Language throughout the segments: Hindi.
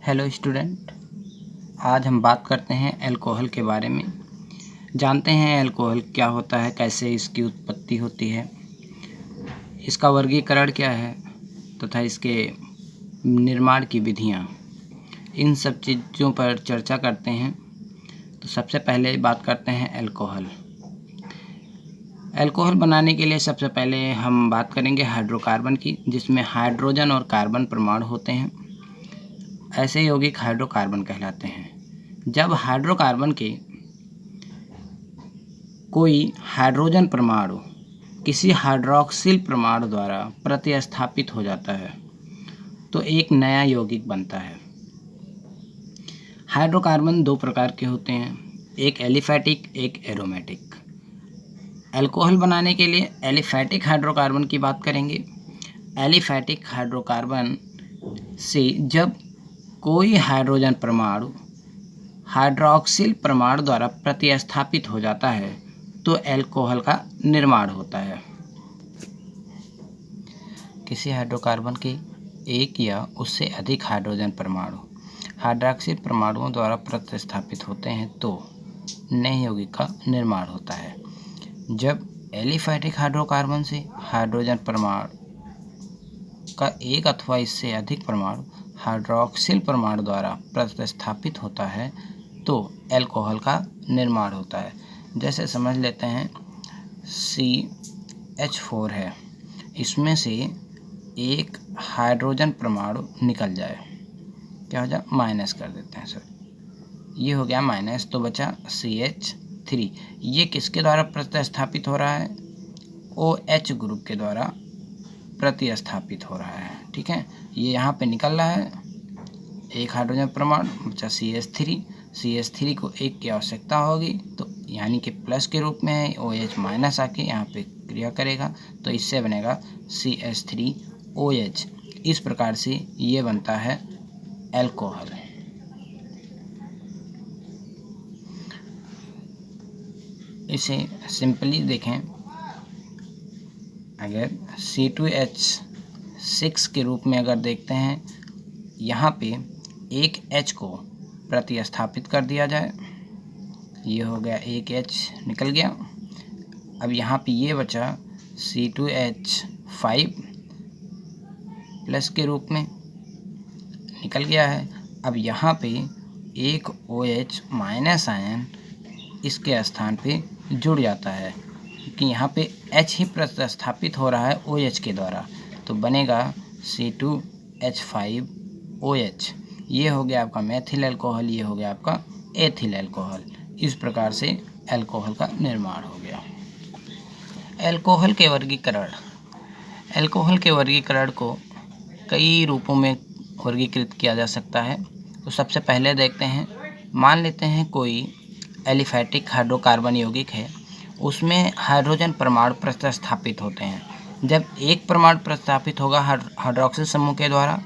हेलो स्टूडेंट, आज हम बात करते हैं अल्कोहल के बारे में। जानते हैं अल्कोहल क्या होता है, कैसे इसकी उत्पत्ति होती है, इसका वर्गीकरण क्या है तथा इसके निर्माण की विधियाँ। इन सब चीज़ों पर चर्चा करते हैं। तो सबसे पहले बात करते हैं अल्कोहल। अल्कोहल बनाने के लिए सबसे पहले हम बात करेंगे हाइड्रोकार्बन की, जिसमें हाइड्रोजन और कार्बन परमाणु होते हैं। ऐसे यौगिक हाइड्रोकार्बन कहलाते हैं। जब हाइड्रोकार्बन के कोई हाइड्रोजन परमाणु किसी हाइड्रॉक्सिल परमाणु द्वारा प्रतिस्थापित हो जाता है तो एक नया यौगिक बनता है। हाइड्रोकार्बन दो प्रकार के होते हैं, एक एलिफैटिक, एक एरोमेटिक। अल्कोहल बनाने के लिए एलिफैटिक हाइड्रोकार्बन की बात करेंगे। एलिफैटिक हाइड्रोकार्बन से जब कोई हाइड्रोजन परमाणु हाइड्रॉक्सिल परमाणु द्वारा प्रतिस्थापित हो जाता है तो अल्कोहल का निर्माण होता है। किसी हाइड्रोकार्बन के एक या उससे अधिक हाइड्रोजन परमाणु हाइड्रॉक्सिल परमाणुओं द्वारा प्रतिस्थापित होते हैं तो नए यौगिक का निर्माण होता है। जब एलिफैटिक हाइड्रोकार्बन से हाइड्रोजन परमाणु का एक अथवा इससे अधिक परमाणु हाइड्रॉक्सिल परमाणु द्वारा प्रतिस्थापित होता है तो अल्कोहल का निर्माण होता है। जैसे समझ लेते हैं CH4 है, इसमें से एक हाइड्रोजन परमाणु निकल जाए, क्या हो जाए, माइनस कर देते हैं सर, ये हो गया माइनस, तो बचा CH3। ये किसके द्वारा प्रतिस्थापित हो रहा है? OH ग्रुप के द्वारा प्रतिस्थापित हो रहा है। ठीक है, ये यहाँ पे निकल रहा है, एक हाइड्रोजन परमाणु बचा CH3 को एक की आवश्यकता होगी तो यानी कि प्लस के रूप में है, OH माइनस आके यहाँ पे क्रिया करेगा तो इससे बनेगा CH3OH। इस प्रकार से ये बनता है अल्कोहल। इसे सिंपली देखें, अगर C2H6 के रूप में अगर देखते हैं, यहाँ पे एक H को प्रतिस्थापित कर दिया जाए, ये हो गया, एक H निकल गया। अब यहाँ पे ये बचा C2H5 प्लस के रूप में निकल गया है। अब यहाँ पे एक OH माइनस आयन इसके स्थान पे जुड़ जाता है क्योंकि यहाँ पे H ही प्रतिस्थापित हो रहा है OH के द्वारा, तो बनेगा C2H5OH। ये हो गया आपका मेथिल अल्कोहल, ये हो गया आपका एथिल अल्कोहल। इस प्रकार से अल्कोहल का निर्माण हो गया। अल्कोहल के वर्गीकरण। अल्कोहल के वर्गीकरण को कई रूपों में वर्गीकृत किया जा सकता है। तो सबसे पहले देखते हैं, मान लेते हैं कोई एलिफैटिक हाइड्रोकार्बन यौगिक है, उसमें हाइड्रोजन परमाणु प्रतिस्थापित होते हैं। जब एक परमाणु प्रतिस्थापित होगा हाइड्रॉक्सिल समूह के द्वारा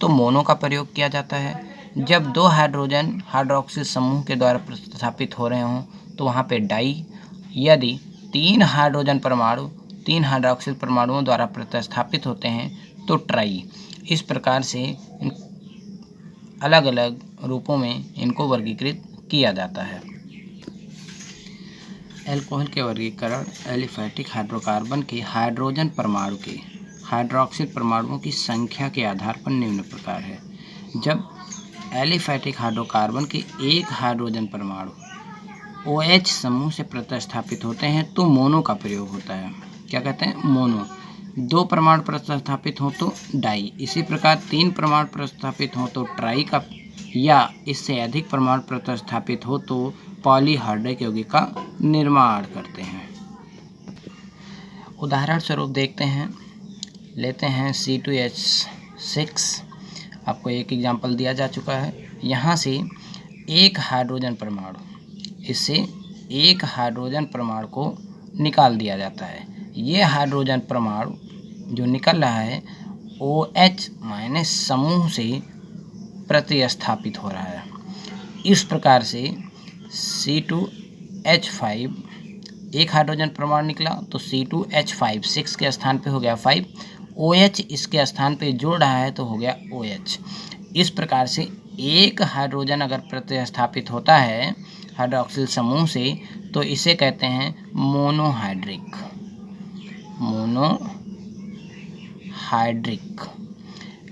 तो मोनो का प्रयोग किया जाता है। जब दो हाइड्रोजन हाइड्रॉक्सिल समूह के द्वारा प्रतिस्थापित हो रहे हों तो वहाँ पे डाई। यदि तीन हाइड्रोजन परमाणु तीन हाइड्रॉक्सिल परमाणुओं द्वारा प्रतिस्थापित होते हैं तो ट्राई। इस प्रकार से अलग अलग रूपों में इनको वर्गीकृत किया जाता है। अल्कोहल के वर्गीकरण। एलिफैटिक हाइड्रोकार्बन के हाइड्रोजन परमाणु के हाइड्रॉक्सिल परमाणुओं की संख्या के आधार पर निम्न प्रकार है। जब एलिफैटिक हाइड्रोकार्बन के एक हाइड्रोजन परमाणु OH समूह से प्रतिस्थापित होते हैं तो मोनो का प्रयोग होता है। क्या कहते हैं? मोनो। दो परमाणु प्रतिस्थापित हो तो डाई। इसी प्रकार तीन परमाणु प्रतिस्थापित हो तो ट्राई का, या इससे अधिक परमाणु प्रतिस्थापित हो तो पॉलीहाइड्रिक यौगिक का निर्माण करते हैं। उदाहरण स्वरूप देखते हैं, लेते हैं C2H6। आपको एक एग्जाम्पल दिया जा चुका है। यहाँ से एक हाइड्रोजन परमाणु, इससे एक हाइड्रोजन परमाणु को निकाल दिया जाता है। ये हाइड्रोजन परमाणु जो निकल रहा है OH माइनस समूह से प्रतिस्थापित हो रहा है। इस प्रकार से C2H5, एक हाइड्रोजन परमाणु निकला तो C2H5 6 के स्थान पे हो गया 5, OH इसके स्थान पे जुड़ रहा है तो हो गया OH। इस प्रकार से एक हाइड्रोजन अगर प्रतिस्थापित होता है हाइड्रॉक्सिल समूह से तो इसे कहते हैं मोनोहाइड्रिक।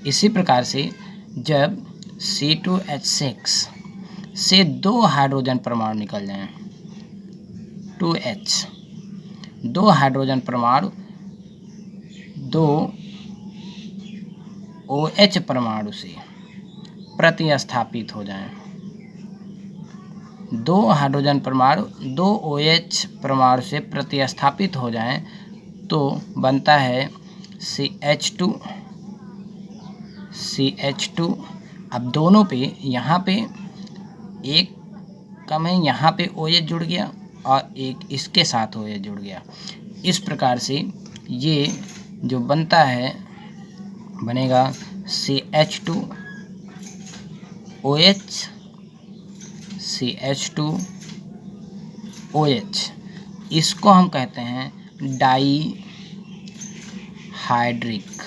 इसी प्रकार से जब C2H6 से 2 हाइड्रोजन परमाणु निकल जाएं, 2H, 2 हाइड्रोजन परमाणु 2 OH परमाणु से प्रतिस्थापित हो जाएं, 2 हाइड्रोजन परमाणु 2 OH परमाणु से प्रतिस्थापित हो जाएं तो बनता है CH2। अब दोनों पे यहाँ पे एक कम है, यहाँ पे OH जुड़ गया और एक इसके साथ OH जुड़ गया। इस प्रकार से ये जो बनता है बनेगा CH2OH। इसको हम कहते हैं डाई हाइड्रिक।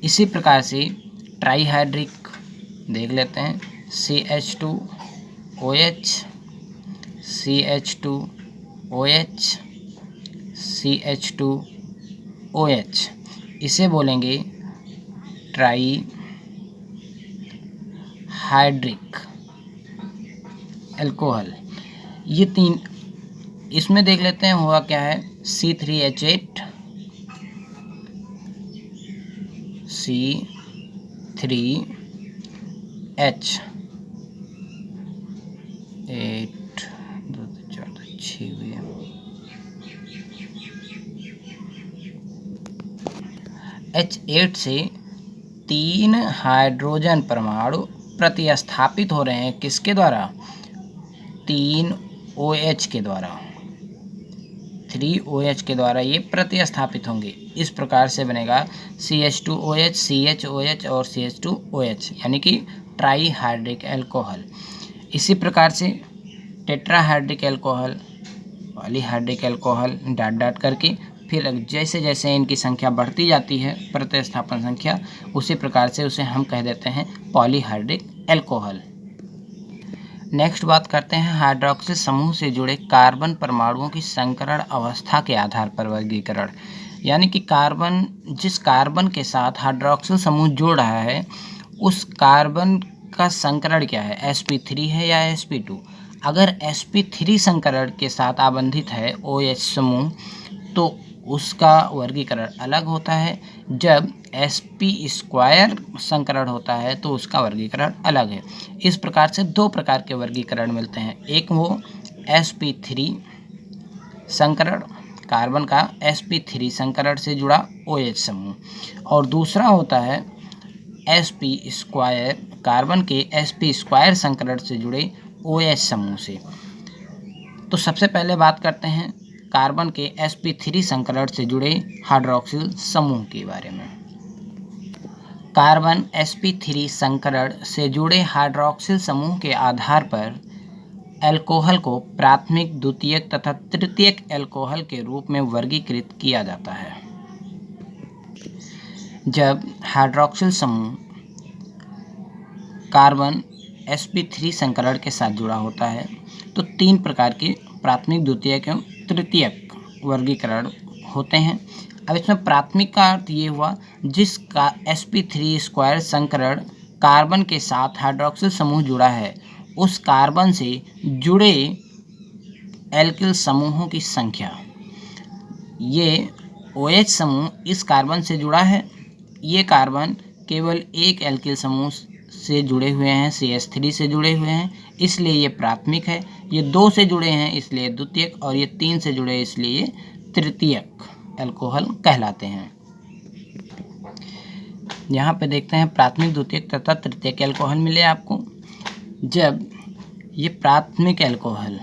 इसी प्रकार से ट्राईहाइड्रिक देख लेते हैं, CH2OH, CH2OH, CH2OH, इसे बोलेंगे ट्राईहाइड्रिक अल्कोहल। ये 3, इसमें देख लेते हैं हुआ क्या है, C3H8, C3H8, 2 4 6 हुए, H8 से 3 हाइड्रोजन परमाणु प्रतिस्थापित हो रहे हैं किसके द्वारा, 3 OH के द्वारा, 3 OH के द्वारा ये प्रतिस्थापित होंगे। इस प्रकार से बनेगा CH2OH, CHOH और CH2OH, यानी कि ट्राईहाइड्रिक अल्कोहल। इसी प्रकार से tetrahydric alcohol, polyhydric alcohol dot dot करके, फिर जैसे जैसे इनकी संख्या बढ़ती जाती है प्रतिस्थापन संख्या, उसी प्रकार से उसे हम कह देते हैं पॉलीहाइड्रिक अल्कोहल। नेक्स्ट बात करते हैं हाइड्रॉक्सिल समूह से जुड़े कार्बन परमाणुओं की संकरण अवस्था के आधार पर वर्गीकरण। यानी कि कार्बन, जिस कार्बन के साथ हाइड्रॉक्सिल समूह जुड़ रहा है उस कार्बन का संकरण क्या है, sp3 है या sp2। अगर sp3 संकरण के साथ आबंधित है OH समूह तो उसका वर्गीकरण अलग होता है, जब sp² संकरण होता है तो उसका वर्गीकरण अलग है। इस प्रकार से 2 प्रकार के वर्गीकरण मिलते हैं, एक वो sp3 संकरण, कार्बन का sp3 संकरण से जुड़ा OH समूह, और दूसरा होता है sp², कार्बन के sp² संकरण से जुड़े OH समूह से। तो सबसे पहले बात करते हैं कार्बन के sp3 संकरण से जुड़े हाइड्रॉक्सिल समूह के बारे में। कार्बन sp3 संकरण से जुड़े हाइड्रॉक्सिल समूह के आधार पर अल्कोहल को प्राथमिक, द्वितीयक तथा तृतीयक अल्कोहल के रूप में वर्गीकृत किया जाता है। जब हाइड्रॉक्सिल समूह कार्बन sp3 संकरण के साथ जुड़ा होता है तो 3 प्रकार के प्राथमिक, द्वितीयक एवं तृतीयक वर्गीकरण होते हैं। अब इसमें प्राथमिक का अर्थ ये हुआ जिसका sp3² संकरण कार्बन के साथ हाइड्रॉक्सिल समूह जुड़ा है, उस कार्बन से जुड़े एल्किल समूहों की संख्या। ये OH समूह इस कार्बन से जुड़ा है, ये कार्बन केवल एक एल्किल समूह से जुड़े हुए हैं, CH3 से जुड़े हुए हैं, इसलिए ये प्राथमिक है। ये 2 से जुड़े हैं इसलिए द्वितीयक, और ये 3 से जुड़े इसलिए ये तृतीयक अल्कोहल कहलाते हैं। यहाँ पे देखते हैं प्राथमिक, द्वितीयक तथा तृतीयक अल्कोहल मिले आपको। जब ये प्राथमिक अल्कोहल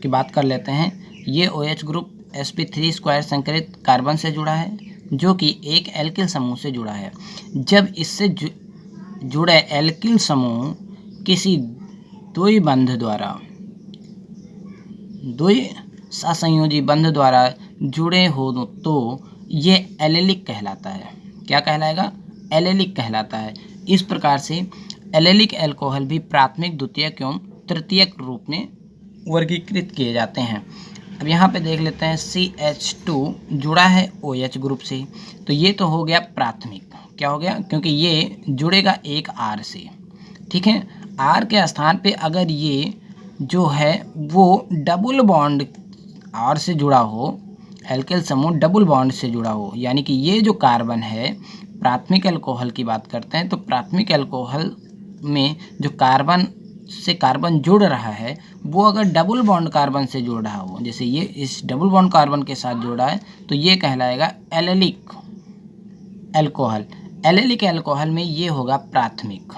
की बात कर लेते हैं, ये OH ग्रुप sp3² संकरित कार्बन से जुड़ा है जो कि एक एल्किल समूह से जुड़ा है। जब इससे जुड़े एल्किल समूह किसी द्वि सहसंयोजी बंध द्वारा जुड़े हो तो ये एलेलिक कहलाता है। क्या कहलाएगा? एलेलिक कहलाता है। इस प्रकार से एलेलिक अल्कोहल भी प्राथमिक, द्वितीयक एवं तृतीयक रूप में वर्गीकृत किए जाते हैं। अब यहाँ पे देख लेते हैं CH2 जुड़ा है OH ग्रुप से, तो ये तो हो गया प्राथमिक। क्या हो गया? क्योंकि ये जुड़ेगा एक R से, ठीक है। R के स्थान पे अगर ये जो है वो डबल बॉन्ड R से जुड़ा हो, एल्केल समूह डबल बॉन्ड से जुड़ा हो, यानी कि ये जो कार्बन है, प्राथमिक अल्कोहल की बात करते हैं तो प्राथमिक अल्कोहल में जो कार्बन से कार्बन जुड़ रहा है वो अगर डबल बॉन्ड कार्बन से जुड़ रहा हो, जैसे ये इस डबल बॉन्ड कार्बन के साथ जुड़ा है, तो ये कहलाएगा एलेलिक अल्कोहल। एलेलिक अल्कोहल में ये होगा प्राथमिक।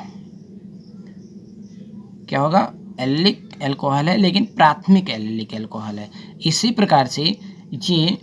क्या होगा? एलेलिक अल्कोहल है लेकिन प्राथमिक एलेलिक अल्कोहल है। इसी प्रकार से ये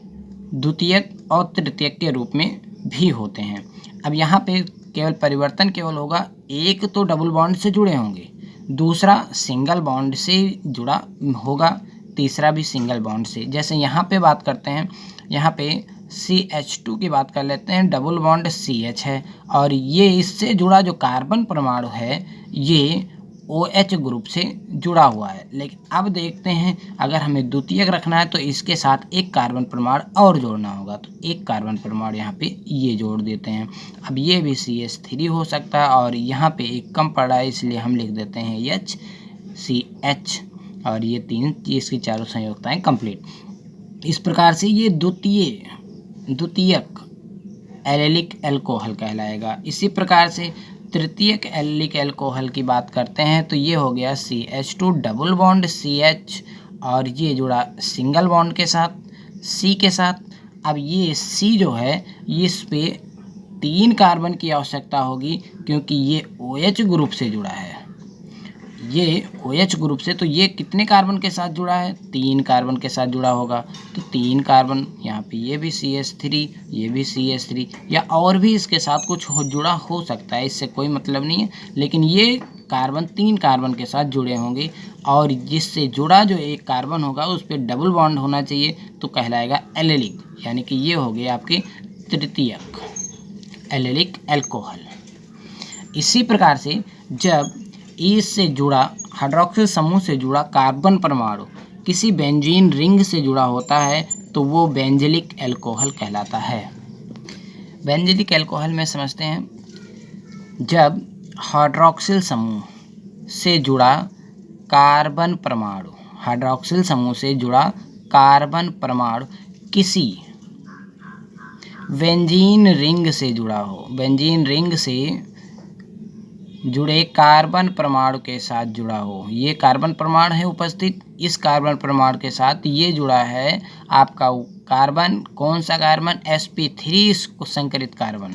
द्वितीयक और तृतीयक के रूप में भी होते हैं। अब यहाँ पे केवल परिवर्तन केवल होगा, एक तो डबल बॉन्ड से जुड़े होंगे, दूसरा सिंगल बॉन्ड से जुड़ा होगा, तीसरा भी सिंगल बॉन्ड से। जैसे यहाँ पे बात करते हैं, यहाँ पे CH2 की बात कर लेते हैं, डबल बॉन्ड CH है और ये इससे जुड़ा जो कार्बन परमाणु है ये OH ग्रुप से जुड़ा हुआ है। लेकिन अब देखते हैं, अगर हमें द्वितीयक रखना है तो इसके साथ एक कार्बन परमाणु और जोड़ना होगा, तो एक कार्बन परमाणु यहाँ पे ये जोड़ देते हैं। अब ये भी CH3 हो सकता है और यहाँ पे एक कम पड़ा है इसलिए हम लिख देते हैं HCH और ये तीन, इसकी चारों संयोजकताएं कंप्लीट। इस प्रकार से ये द्वितीयक एलेलिक अल्कोहल कहलाएगा। इसी प्रकार से तृतीयक एलेलिक अल्कोहल की बात करते हैं तो ये हो गया CH2 डबल बॉन्ड CH और ये जुड़ा सिंगल बॉन्ड के साथ C के साथ। अब ये C जो है इस पे 3 कार्बन की आवश्यकता होगी क्योंकि ये OH ग्रुप से जुड़ा है, ये OH ग्रुप से, तो ये कितने कार्बन के साथ जुड़ा है? 3 कार्बन के साथ जुड़ा होगा, तो 3 कार्बन यहाँ पे, ये भी CH3, ये भी CH3, या और भी इसके साथ कुछ जुड़ा हो सकता है, इससे कोई मतलब नहीं है, लेकिन ये कार्बन 3 कार्बन के साथ जुड़े होंगे और जिससे जुड़ा जो एक कार्बन होगा उस पर डबल बॉन्ड होना चाहिए, तो कहलाएगा एलेलिक, यानी कि ये हो गए आपके तृतीयक एलेलिक अल्कोहल। इसी प्रकार से जब E से जुड़ा हाइड्रोक्सिल समूह से जुड़ा कार्बन परमाणु किसी बेंजीन रिंग से जुड़ा होता है तो वो बेंजिलिक अल्कोहल कहलाता है। बेंजिलिक अल्कोहल में समझते हैं, जब हाइड्रोक्सिल समूह से जुड़ा कार्बन परमाणु, हाइड्रोक्सिल समूह से जुड़ा कार्बन परमाणु किसी बेंजीन रिंग से जुड़ा हो, बेंजीन रिंग से जुड़े कार्बन परमाणु के साथ जुड़ा हो, ये कार्बन परमाणु है उपस्थित, इस कार्बन परमाणु के साथ ये जुड़ा है आपका कार्बन, कौन सा कार्बन? sp3 संकरित कार्बन।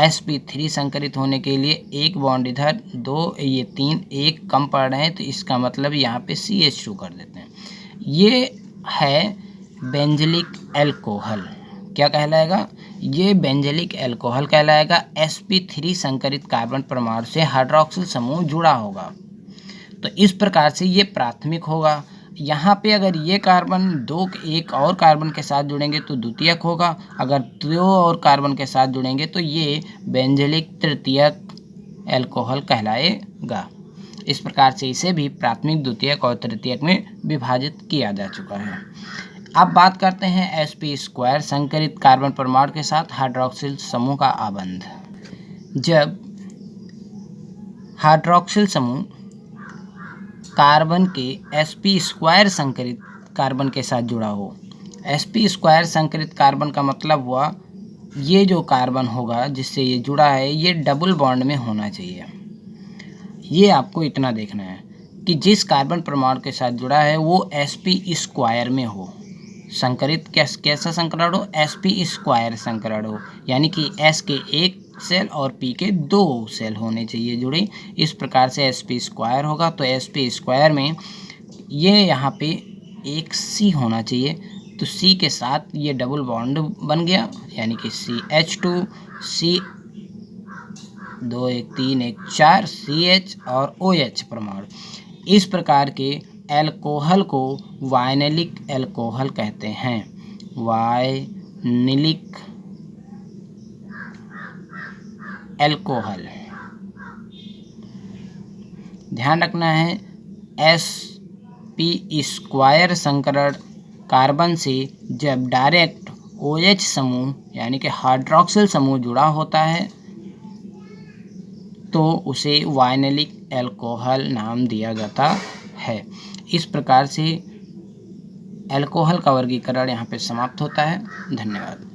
sp3 संकरित होने के लिए एक बॉन्ड इधर, 2, ये 3, एक कम पड़ रहे हैं तो इसका मतलब यहाँ पे CH2 कर देते हैं। ये है बेंजिलिक अल्कोहल। क्या कहलाएगा? ये बेंजिलिक अल्कोहल कहलाएगा। sp3 संकरित कार्बन परमाणु से हाइड्रोक्सिल समूह जुड़ा होगा, तो इस प्रकार से ये प्राथमिक होगा। यहाँ पे अगर ये कार्बन एक और कार्बन के साथ जुड़ेंगे तो द्वितीयक होगा, अगर 2 और कार्बन के साथ जुड़ेंगे तो ये बेंजिलिक तृतीयक अल्कोहल कहलाएगा। इस प्रकार से इसे भी प्राथमिक, द्वितीयक और तृतीयक में विभाजित किया जा चुका है। अब बात करते हैं sp² संकरित कार्बन परमाणु के साथ हाइड्रोक्सिल समूह का आबंध। जब हाइड्रोक्सिल समूह कार्बन के sp² संकरित कार्बन के साथ जुड़ा हो, sp² संकरित कार्बन का मतलब हुआ ये जो कार्बन होगा जिससे ये जुड़ा है ये डबल बॉन्ड में होना चाहिए। ये आपको इतना देखना है कि जिस कार्बन परमाणु के साथ जुड़ा है वो sp² में हो, संकरित कैसा संकरण हो? sp² संकरण हो, यानी कि S के 1 सेल और P के 2 सेल होने चाहिए जुड़े। इस प्रकार से sp² होगा, तो sp² में ये यहाँ पे एक C होना चाहिए, तो C के साथ ये डबल बॉन्ड बन गया, यानी कि CH2, C 2 1 3 1 4 CH और OH परमाणु। इस प्रकार के अल्कोहल को वाइनेलिक अल्कोहल कहते हैं। वाइनेलिक एल्कोहल। ध्यान रखना है sp² संकरण कार्बन से जब डायरेक्ट OH समूह यानी कि हाइड्रॉक्सिल समूह जुड़ा होता है तो उसे वाइनैलिक एल्कोहल नाम दिया जाता है। इस प्रकार से एल्कोहल का वर्गीकरण यहाँ पे समाप्त होता है। धन्यवाद।